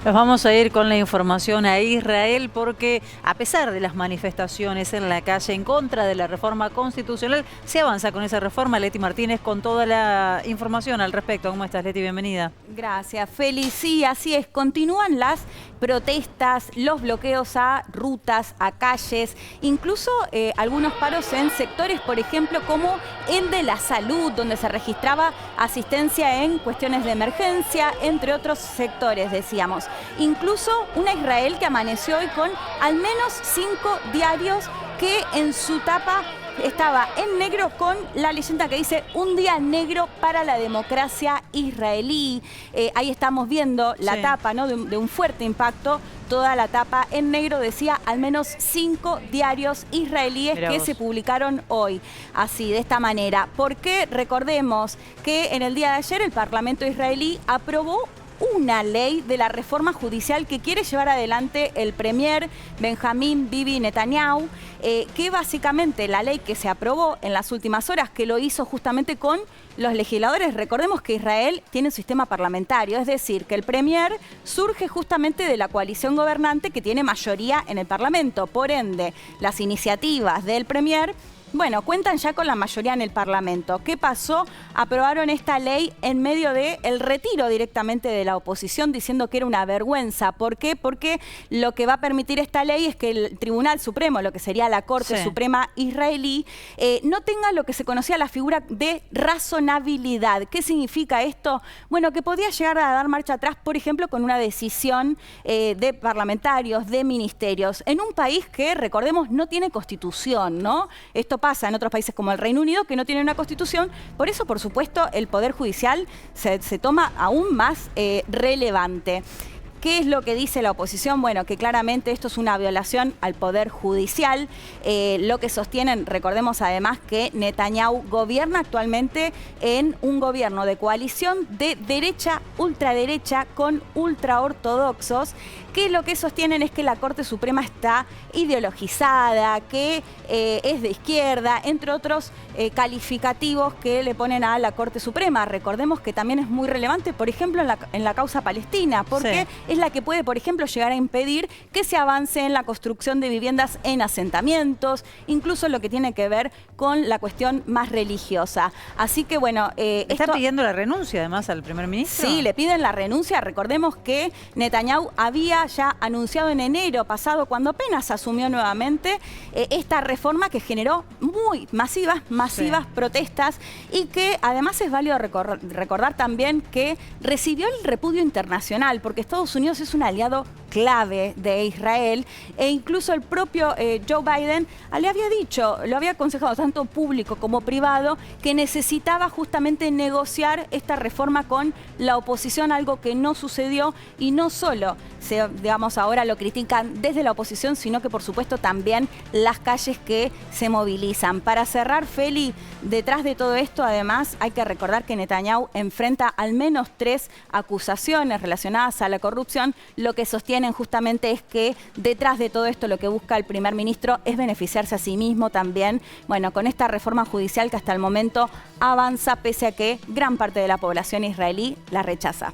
Nos vamos a ir con la información a Israel porque a pesar de las manifestaciones en la calle en contra de la reforma constitucional, se avanza con esa reforma. Leti Martínez con toda la información al respecto. ¿Cómo estás, Leti? Bienvenida. Gracias, Feli. Sí, así es. Continúan las protestas, los bloqueos a rutas, a calles, incluso algunos paros en sectores, por ejemplo, como el de la salud, donde se registraba asistencia en cuestiones de emergencia, entre otros sectores, decíamos. Incluso una Israel que amaneció hoy con al menos 5 diarios que en su tapa estaba en negro con la leyenda que dice "Un día negro para la democracia israelí". Ahí estamos viendo la tapa, ¿no? de un fuerte impacto. Toda la tapa en negro decía al menos 5 diarios israelíes que se publicaron hoy. Así, de esta manera. Porque recordemos que en el día de ayer el Parlamento israelí aprobó una ley de la reforma judicial que quiere llevar adelante el premier Benjamín Bibi Netanyahu, que básicamente la ley que se aprobó en las últimas horas, que lo hizo justamente con los legisladores. Recordemos que Israel tiene un sistema parlamentario, es decir, que el premier surge justamente de la coalición gobernante que tiene mayoría en el Parlamento. Por ende, las iniciativas del premier, bueno, cuentan ya con la mayoría en el Parlamento. ¿Qué pasó? Aprobaron esta ley en medio del retiro directamente de la oposición, diciendo que era una vergüenza. ¿Por qué? Porque lo que va a permitir esta ley es que el Tribunal Supremo, lo que sería la Corte Suprema israelí, no tenga lo que se conocía la figura de razonabilidad. ¿Qué significa esto? Bueno, que podía llegar a dar marcha atrás, por ejemplo, con una decisión de parlamentarios, de ministerios, en un país que, recordemos, no tiene constitución, ¿no? Esto pasa en otros países como el Reino Unido, que no tienen una constitución. Por eso, por supuesto, el Poder Judicial se toma aún más relevante. ¿Qué es lo que dice la oposición? Bueno, que claramente esto es una violación al Poder Judicial. Lo que sostienen, recordemos además que Netanyahu gobierna actualmente en un gobierno de coalición de derecha, ultraderecha, con ultraortodoxos, que lo que sostienen es que la Corte Suprema está ideologizada, que es de izquierda, entre otros calificativos que le ponen a la Corte Suprema. Recordemos que también es muy relevante, por ejemplo, en la causa palestina, porque es la que puede, por ejemplo, llegar a impedir que se avance en la construcción de viviendas en asentamientos, incluso lo que tiene que ver con la cuestión más religiosa. Así que, bueno... ¿Está pidiendo la renuncia, además, al primer ministro? Sí, le piden la renuncia. Recordemos que Netanyahu había ya anunciado en enero pasado, cuando apenas asumió nuevamente, esta reforma que generó muy masivas protestas, y que además es válido recordar también que recibió el repudio internacional, porque Estados Unidos es un aliado clave de Israel, e incluso el propio Joe Biden le había dicho, lo había aconsejado tanto público como privado, que necesitaba justamente negociar esta reforma con la oposición, algo que no sucedió. Y no solo digamos, ahora lo critican desde la oposición, sino que por supuesto también las calles que se movilizan. Para cerrar, Feli, detrás de todo esto, además, hay que recordar que Netanyahu enfrenta al menos 3 acusaciones relacionadas a la corrupción. Lo que sostienen justamente es que detrás de todo esto lo que busca el primer ministro es beneficiarse a sí mismo también, bueno, con esta reforma judicial que hasta el momento avanza, pese a que gran parte de la población israelí la rechaza.